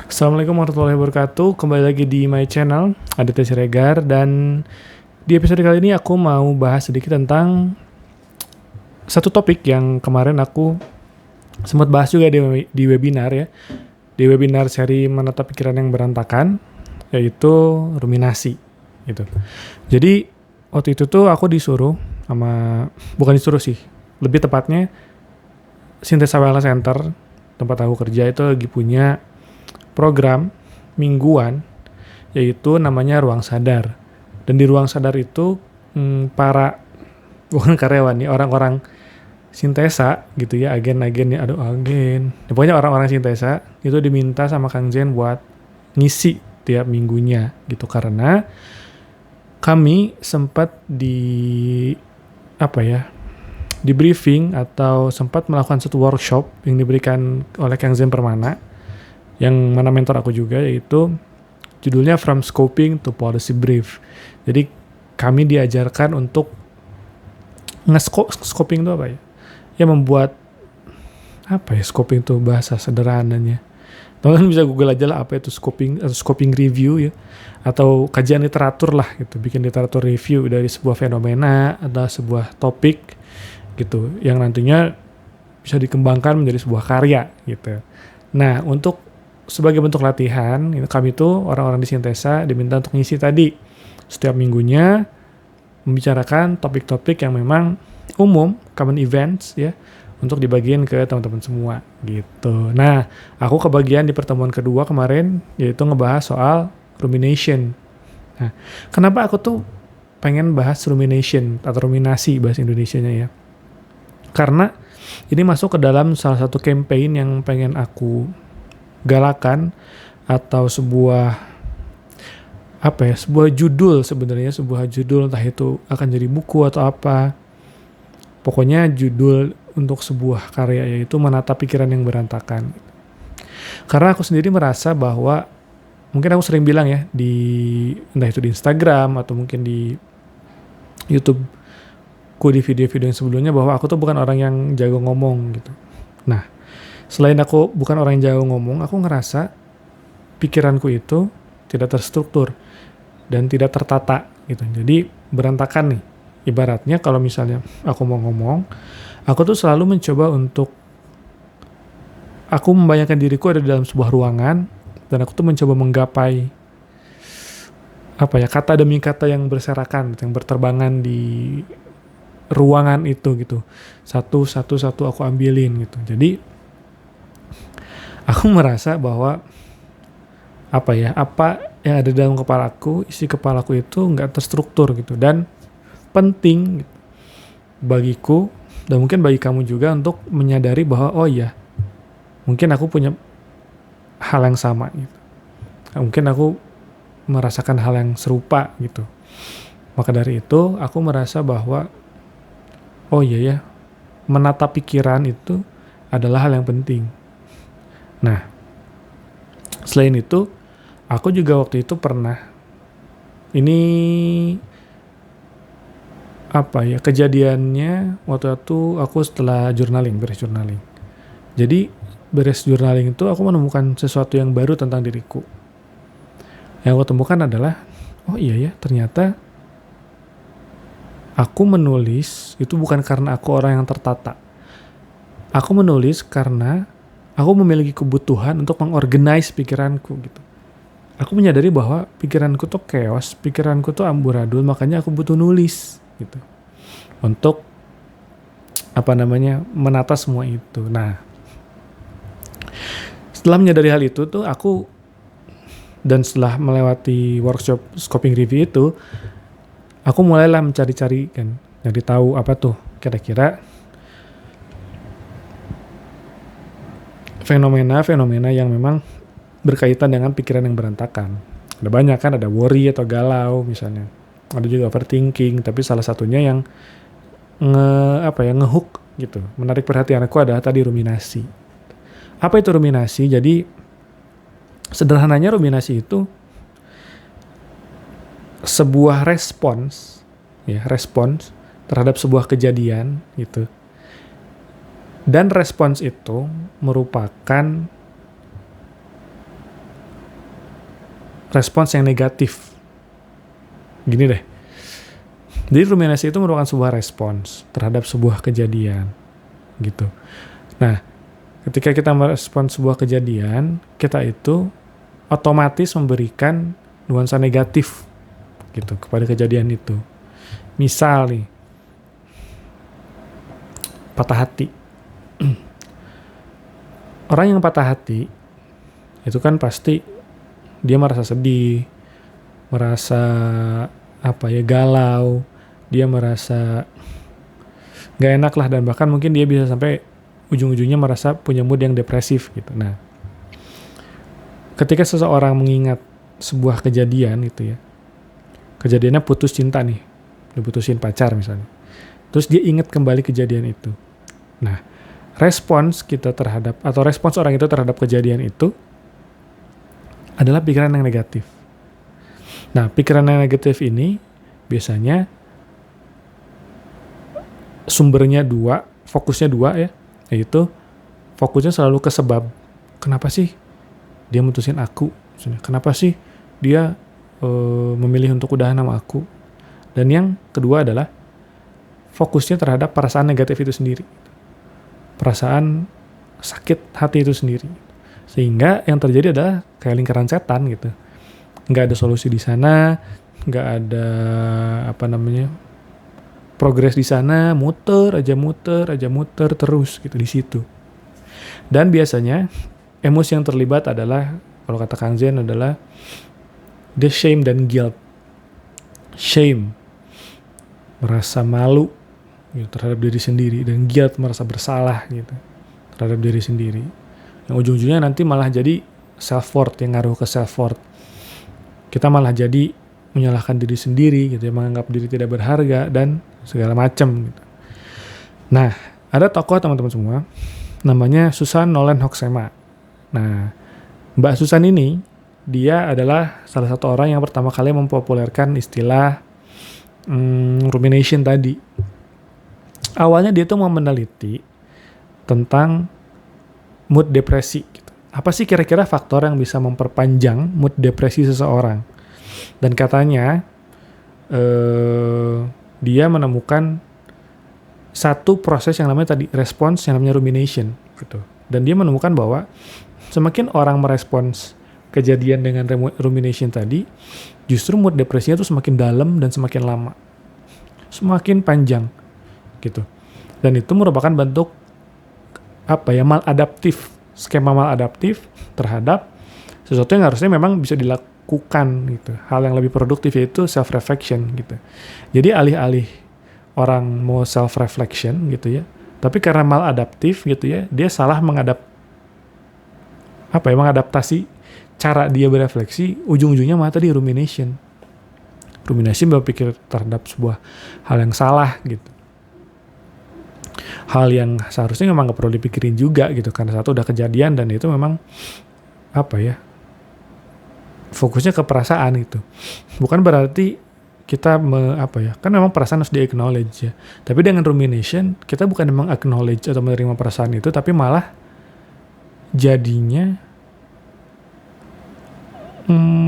Assalamualaikum warahmatullahi wabarakatuh. Kembali lagi di my channel Aditya Siregar, dan di episode kali ini aku mau bahas sedikit tentang satu topik yang kemarin aku sempat bahas juga di webinar ya. Di webinar seri Menatap Pikiran yang Berantakan, yaitu ruminasi gitu. Jadi waktu itu tuh aku disuruh bukan disuruh sih, lebih tepatnya Sintesa Wellness Center tempat aku kerja itu lagi punya program mingguan, yaitu namanya Ruang Sadar. Dan di Ruang Sadar itu para bukan karyawan nih, orang-orang Sintesa gitu ya, agen-agen ya, pokoknya orang-orang Sintesa itu diminta sama Kang Zen buat ngisi tiap minggunya gitu, karena kami sempat di briefing atau sempat melakukan satu workshop yang diberikan oleh Kang Zen Permana, yang mana mentor aku juga, yaitu judulnya From Scoping to Policy Brief. Jadi kami diajarkan untuk scoping itu apa ya? Ya membuat scoping itu bahasa sederhananya. Teman-teman bisa Google aja lah apa itu scoping atau scoping review ya, atau kajian literatur lah gitu, bikin literatur review dari sebuah fenomena atau sebuah topik gitu, yang nantinya bisa dikembangkan menjadi sebuah karya gitu. Nah, untuk sebagai bentuk latihan, kami tuh orang-orang di Sintesa diminta untuk ngisi tadi setiap minggunya, membicarakan topik-topik yang memang umum, common events ya, untuk dibagiin ke teman-teman semua gitu. Nah, aku kebagian di pertemuan kedua kemarin, yaitu ngebahas soal rumination. Nah, kenapa aku tuh pengen bahas rumination atau ruminasi bahasa Indonesianya ya? Karena ini masuk ke dalam salah satu campaign yang pengen aku galakan, atau sebuah judul sebenarnya, sebuah judul, entah itu akan jadi buku atau apa. Pokoknya judul untuk sebuah karya yaitu Menatap Pikiran yang Berantakan. Karena aku sendiri merasa bahwa, mungkin aku sering bilang ya, entah itu di Instagram atau mungkin di YouTube ku di video-video yang sebelumnya, bahwa aku tuh bukan orang yang jago ngomong gitu. Nah, selain aku bukan orang yang jago ngomong, aku ngerasa pikiranku itu tidak terstruktur dan tidak tertata gitu. Jadi berantakan nih. Ibaratnya kalau misalnya aku mau ngomong, aku tuh selalu mencoba untuk, aku membayangkan diriku ada dalam sebuah ruangan, dan aku tuh mencoba menggapai kata demi kata yang berserakan, yang berterbangan di ruangan itu gitu. Satu aku ambilin gitu. Jadi aku merasa bahwa apa yang ada dalam kepalaku, isi kepalaku itu nggak terstruktur gitu, dan penting gitu, bagiku dan mungkin bagi kamu juga, untuk menyadari bahwa oh iya, mungkin aku punya hal yang sama gitu, mungkin aku merasakan hal yang serupa gitu. Maka dari itu aku merasa bahwa oh iya ya, menata pikiran itu adalah hal yang penting. Nah, selain itu, aku juga waktu itu pernah, ini kejadiannya waktu itu aku setelah beres journaling. Jadi beres journaling itu aku menemukan sesuatu yang baru tentang diriku. Yang aku temukan adalah, oh iya ya, ternyata aku menulis itu bukan karena aku orang yang tertata. Aku menulis karena aku memiliki kebutuhan untuk mengorganize pikiranku gitu. Aku menyadari bahwa pikiranku tuh chaos, pikiranku tuh amburadul, makanya aku butuh nulis gitu. Untuk menata semua itu. Nah, setelah menyadari hal itu tuh dan setelah melewati workshop scoping review itu, aku mulailah mencari-cari kan, nyari tahu apa tuh kira-kira fenomena-fenomena yang memang berkaitan dengan pikiran yang berantakan. Ada banyak kan, ada worry atau galau misalnya. Ada juga overthinking, tapi salah satunya yang ngehook gitu, menarik perhatian aku adalah tadi ruminasi. Apa itu ruminasi? Jadi sederhananya ruminasi itu sebuah respons terhadap sebuah kejadian gitu. Dan respons itu merupakan respons yang negatif. Gini deh. Jadi ruminasi itu merupakan sebuah respons terhadap sebuah kejadian gitu. Nah, ketika kita merespons sebuah kejadian, kita itu otomatis memberikan nuansa negatif gitu kepada kejadian itu. Misal nih, patah hati. Orang yang patah hati itu kan pasti dia merasa sedih, merasa galau, dia merasa gak enak lah, dan bahkan mungkin dia bisa sampai ujung-ujungnya merasa punya mood yang depresif gitu. Nah, ketika seseorang mengingat sebuah kejadian itu ya, kejadiannya putus cinta nih, diputusin pacar misalnya, terus dia ingat kembali kejadian itu. Nah, respons kita terhadap, atau respons orang itu terhadap kejadian itu adalah pikiran yang negatif. Nah, pikiran yang negatif ini biasanya sumbernya dua, fokusnya dua ya, yaitu fokusnya selalu ke sebab. Kenapa sih dia mutusin aku? Kenapa sih dia memilih untuk udahan sama aku? Dan yang kedua adalah fokusnya terhadap perasaan negatif itu sendiri. Perasaan sakit hati itu sendiri. Sehingga yang terjadi adalah kayak lingkaran setan gitu. Nggak ada solusi di sana, nggak ada progres di sana, muter aja terus gitu di situ. Dan biasanya emosi yang terlibat adalah, kalau kata Kang Zen, adalah the shame dan guilt. Shame, merasa malu gitu, terhadap diri sendiri, dan guilt, merasa bersalah gitu terhadap diri sendiri. Yang ujung-ujungnya nanti malah jadi self-worth, yang ngaruh ke self-worth. Kita malah jadi menyalahkan diri sendiri gitu ya, menganggap diri tidak berharga dan segala macam gitu. Nah, ada tokoh teman-teman semua namanya Susan Nolen Hoeksema. Nah, Mbak Susan ini dia adalah salah satu orang yang pertama kali mempopulerkan istilah rumination tadi. Awalnya dia tuh mau meneliti tentang mood depresi gitu. Apa sih kira-kira faktor yang bisa memperpanjang mood depresi seseorang? Dan katanya dia menemukan satu proses yang namanya tadi respons, yang namanya rumination gitu. Dan dia menemukan bahwa semakin orang merespons kejadian dengan rumination tadi, justru mood depresinya tuh semakin dalam dan semakin lama, semakin panjang gitu. Dan itu merupakan bentuk maladaptif, skema maladaptif terhadap sesuatu yang harusnya memang bisa dilakukan gitu. Hal yang lebih produktif yaitu self reflection gitu. Jadi alih-alih orang mau self reflection gitu ya, tapi karena maladaptif gitu ya, dia salah mengadaptasi cara dia berefleksi, ujung-ujungnya malah tadi rumination. Rumination berpikir terhadap sebuah hal yang salah gitu. Hal yang seharusnya memang gak perlu dipikirin juga gitu, karena satu udah kejadian dan itu memang fokusnya ke perasaan gitu. Bukan berarti kita kan memang perasaan harus di-acknowledge ya. Tapi dengan rumination kita bukan memang acknowledge atau menerima perasaan itu, tapi malah jadinya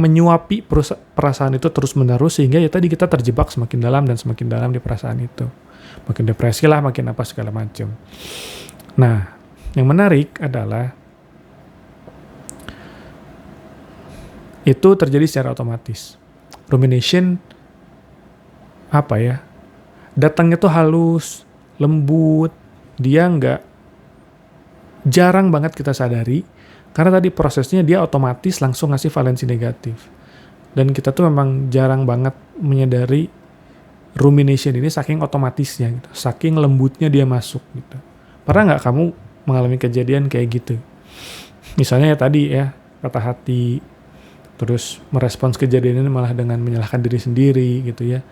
menyuapi perasaan itu terus-menerus, sehingga ya tadi kita terjebak semakin dalam dan semakin dalam di perasaan itu. Makin depresi lah, makin apa segala macam. Nah, yang menarik adalah itu terjadi secara otomatis. Rumination datangnya tuh halus, lembut, dia jarang banget kita sadari, karena tadi prosesnya dia otomatis langsung ngasih valensi negatif. Dan kita tuh memang jarang banget menyadari rumination ini saking otomatisnya gitu, saking lembutnya dia masuk gitu. Pernah nggak kamu mengalami kejadian kayak gitu? Misalnya tadi ya, patah hati, terus merespons kejadian ini malah dengan menyalahkan diri sendiri gitu ya,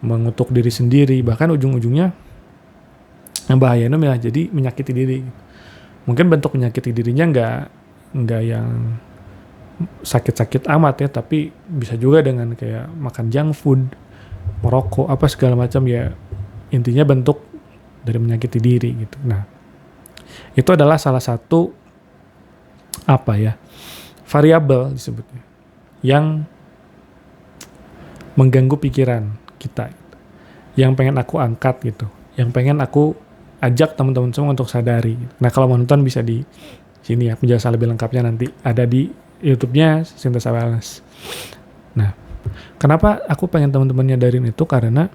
mengutuk diri sendiri, bahkan ujung-ujungnya yang bahayanya malah jadi menyakiti diri. Mungkin bentuk menyakiti dirinya nggak yang sakit-sakit amat ya, tapi bisa juga dengan kayak makan junk food, merokok, apa segala macam ya, intinya bentuk dari menyakiti diri gitu. Nah, itu adalah salah satu variabel disebutnya yang mengganggu pikiran kita, yang pengen aku angkat gitu, yang pengen aku ajak teman-teman semua untuk sadari. Nah kalau mau nonton bisa di sini ya, penjelasan lebih lengkapnya nanti ada di YouTube-nya Synthesa Wellness. Nah kenapa aku pengen teman-teman nyadarin itu, karena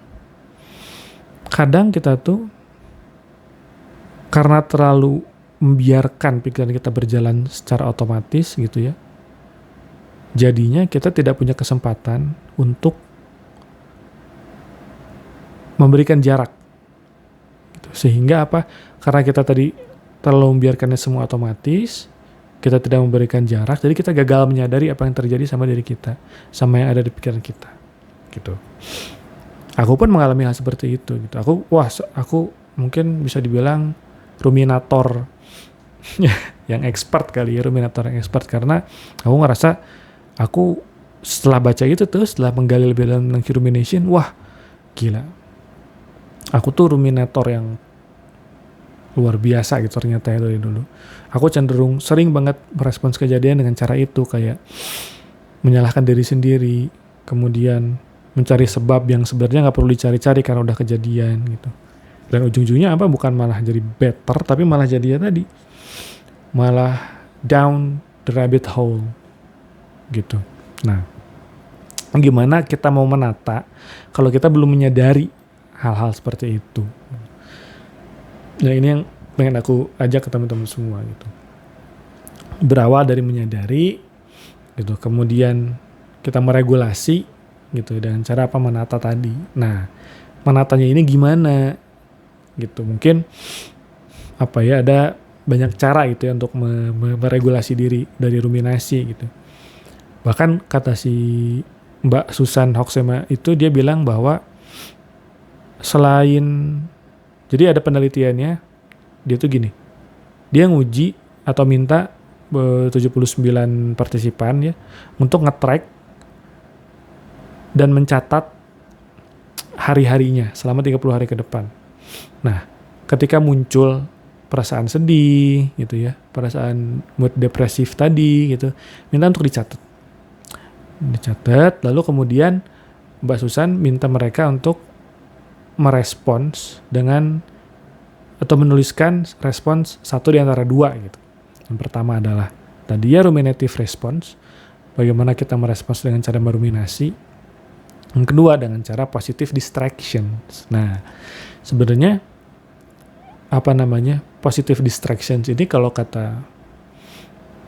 kadang kita tuh karena terlalu membiarkan pikiran kita berjalan secara otomatis gitu ya, jadinya kita tidak punya kesempatan untuk memberikan jarak gitu. Sehingga apa? Karena kita tadi terlalu membiarkannya semua otomatis, kita tidak memberikan jarak, jadi kita gagal menyadari apa yang terjadi sama diri kita, sama yang ada di pikiran kita gitu. Aku pun mengalami hal seperti itu gitu. Aku mungkin bisa dibilang ruminator yang expert kali ya, ruminator yang expert, karena aku ngerasa aku setelah baca itu tuh, setelah menggali lebih dalam tentang rumination, wah gila, aku tuh ruminator yang luar biasa gitu ternyata ya dari dulu. Aku cenderung sering banget merespons kejadian dengan cara itu, kayak menyalahkan diri sendiri, kemudian mencari sebab yang sebenarnya nggak perlu dicari-cari karena udah kejadian gitu. Dan ujung-ujungnya apa? Bukan malah jadi better, tapi malah jadi ya tadi, malah down the rabbit hole gitu. Nah, gimana kita mau menata kalau kita belum menyadari hal-hal seperti itu? Nah ini yang pengen aku ajak ke teman-teman semua gitu. Berawal dari menyadari gitu, kemudian kita meregulasi gitu dengan cara apa? Menata tadi. Nah, menatanya ini gimana gitu? Mungkin apa ya, ada banyak cara gitu ya untuk meregulasi diri dari ruminasi gitu. Bahkan kata si Mbak Susan Hoxema itu, dia bilang bahwa selain, jadi ada penelitiannya, dia tuh gini, dia nguji atau minta 79 partisipan ya untuk nge-track dan mencatat hari-harinya selama 30 hari ke depan. Nah, ketika muncul perasaan sedih gitu ya, perasaan mood depresif tadi gitu, minta untuk dicatat, lalu kemudian Mbak Susan minta mereka untuk merespons dengan atau menuliskan respons satu di antara dua gitu. Yang pertama adalah tadi ya ruminative response, bagaimana kita merespons dengan cara meruminasi. Yang kedua dengan cara positive distractions. Nah, sebenarnya apa namanya positive distractions ini, kalau kata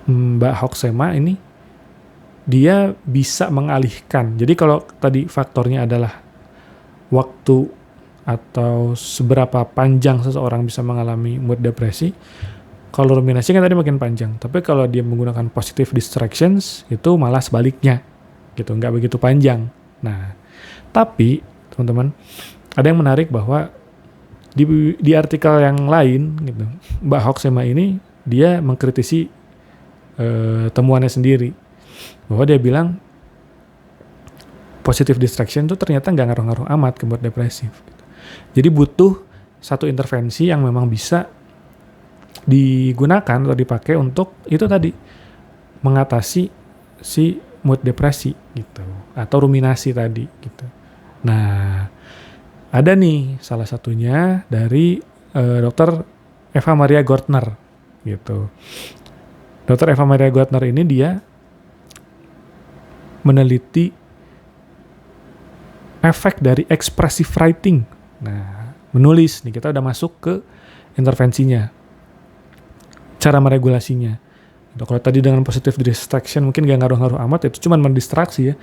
Mbak Hoxema ini, dia bisa mengalihkan. Jadi kalau tadi faktornya adalah waktu atau seberapa panjang seseorang bisa mengalami mood depresi, kalau ruminasi kan tadi makin panjang. Tapi kalau dia menggunakan positive distractions itu malah sebaliknya gitu, nggak begitu panjang. Nah, tapi teman-teman, ada yang menarik bahwa di artikel yang lain gitu, Mbak Hoxema ini dia mengkritisi temuannya sendiri, bahwa dia bilang positive distraction itu ternyata nggak ngaruh-ngaruh amat ke mood depresif. Jadi butuh satu intervensi yang memang bisa digunakan atau dipakai untuk itu tadi, mengatasi si mood depresi gitu, atau ruminasi tadi gitu. Nah, ada nih salah satunya dari Dr. Eva Maria Gortner gitu. Dr. Eva Maria Gortner ini dia meneliti efek dari expressive writing. Nah, menulis nih, kita udah masuk ke intervensinya, cara meregulasinya. Kalau tadi dengan positive distraction mungkin gak ngaruh-ngaruh amat, itu cuman mendistraksi ya.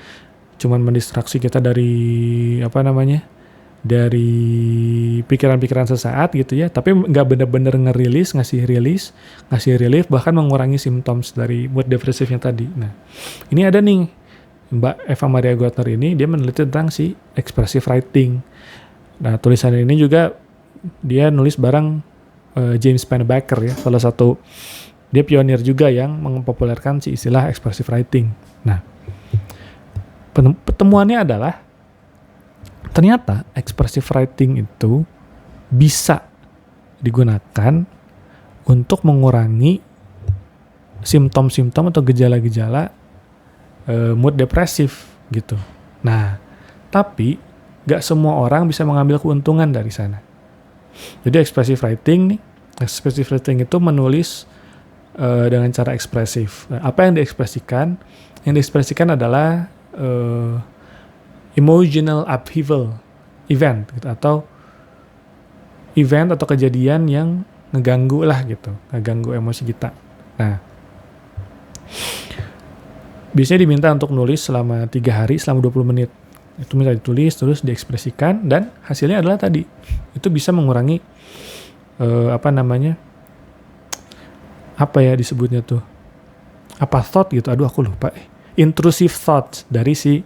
Cuman mendistraksi kita dari dari pikiran-pikiran sesaat gitu ya. Tapi gak bener-bener ngasih relief, bahkan mengurangi simptoms dari mood depresifnya tadi. Nah, ini ada nih Mbak Eva Maria Gortner ini, dia meneliti tentang si expressive writing. Nah, tulisan ini juga dia nulis bareng James Pennebaker ya, salah satu, dia pionir juga yang mempopulerkan si istilah expressive writing. Nah, pertemuannya adalah ternyata expressive writing itu bisa digunakan untuk mengurangi simptom-simptom atau gejala-gejala mood depresif gitu. Nah, tapi gak semua orang bisa mengambil keuntungan dari sana. Jadi expressive writing itu menulis dengan cara ekspresif. Apa yang diekspresikan? Yang diekspresikan adalah emotional upheaval event gitu, atau event atau kejadian yang ngeganggu lah gitu, ngeganggu emosi kita. Nah, biasanya diminta untuk nulis selama 3 hari, selama 20 menit. Itu minta ditulis, terus diekspresikan, dan hasilnya adalah tadi. Itu bisa mengurangi, apa ya disebutnya tuh? Apa thought gitu, aduh aku lupa. Intrusive thoughts dari si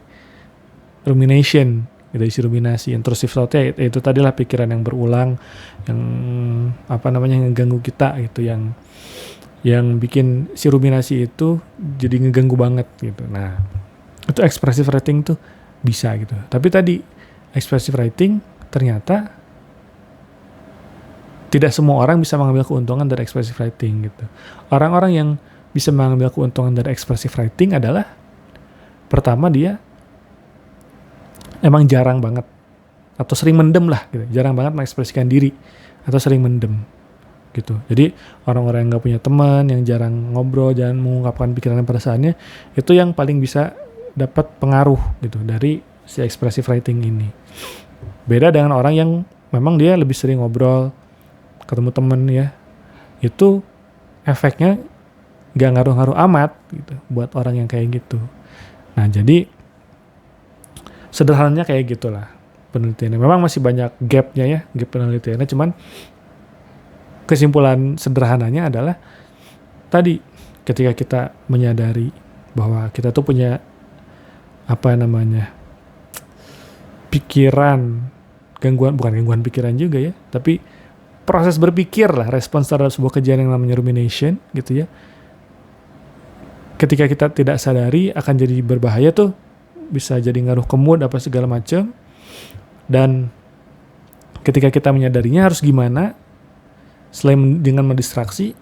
rumination, dari si ruminasi. Intrusive thought-nya itu tadilah pikiran yang berulang, yang ngeganggu kita gitu, yang bikin si ruminasi itu jadi ngeganggu banget gitu. Nah, itu expressive writing tuh bisa gitu. Tapi tadi expressive writing ternyata tidak semua orang bisa mengambil keuntungan dari expressive writing gitu. Orang-orang yang bisa mengambil keuntungan dari expressive writing adalah, pertama, dia emang jarang banget atau sering mendem lah gitu. Jarang banget mengekspresikan diri atau sering mendem gitu. Jadi orang-orang yang nggak punya teman, yang jarang ngobrol, jarang mengungkapkan pikiran dan perasaannya, itu yang paling bisa dapat pengaruh gitu dari si expressive writing ini. Beda dengan orang yang memang dia lebih sering ngobrol, ketemu temen ya, itu efeknya nggak ngaruh-ngaruh amat gitu buat orang yang kayak gitu. Nah, jadi sederhananya kayak gitulah penelitiannya. Memang masih banyak gapnya ya, gap penelitiannya, cuman kesimpulan sederhananya adalah tadi, ketika kita menyadari bahwa kita tuh punya pikiran, bukan gangguan pikiran juga ya, tapi proses berpikir lah, respons terhadap sebuah kejadian yang namanya rumination gitu ya. Ketika kita tidak sadari akan jadi berbahaya tuh, bisa jadi ngaruh ke mood apa segala macam. Dan ketika kita menyadarinya harus gimana? Selain dengan mendistraksi,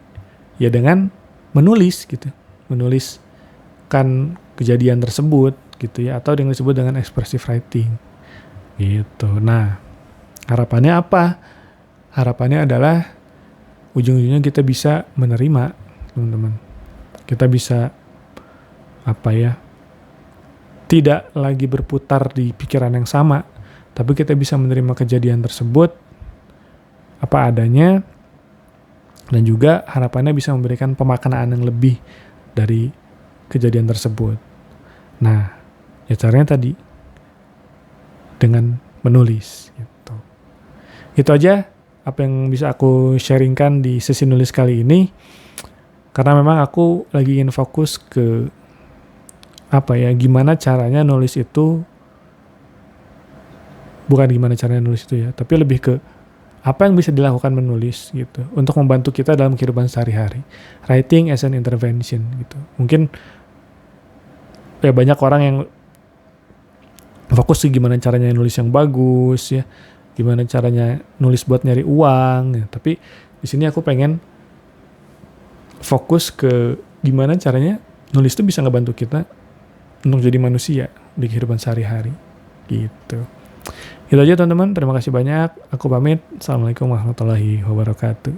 ya dengan menulis gitu. Menuliskan kejadian tersebut gitu ya, atau yang disebut dengan expressive writing gitu. Nah, harapannya apa? Harapannya adalah ujung-ujungnya kita bisa menerima, teman-teman. Kita bisa tidak lagi berputar di pikiran yang sama, tapi kita bisa menerima kejadian tersebut apa adanya, dan juga harapannya bisa memberikan pemaknaan yang lebih dari kejadian tersebut. Nah, ya caranya tadi dengan menulis gitu. Itu aja apa yang bisa aku sharingkan di sesi nulis kali ini, karena memang aku lagi ingin fokus ke gimana caranya nulis itu, bukan gimana caranya nulis itu ya, tapi lebih ke apa yang bisa dilakukan menulis gitu untuk membantu kita dalam kehidupan sehari-hari. Writing as an intervention gitu. Mungkin ya banyak orang yang fokus sih gimana caranya nulis yang bagus ya, gimana caranya nulis buat nyari uang ya. Tapi di sini aku pengen fokus ke gimana caranya nulis itu bisa ngebantu kita untuk jadi manusia di kehidupan sehari-hari gitu. Itu aja teman-teman, terima kasih banyak. Aku pamit. Assalamualaikum warahmatullahi wabarakatuh.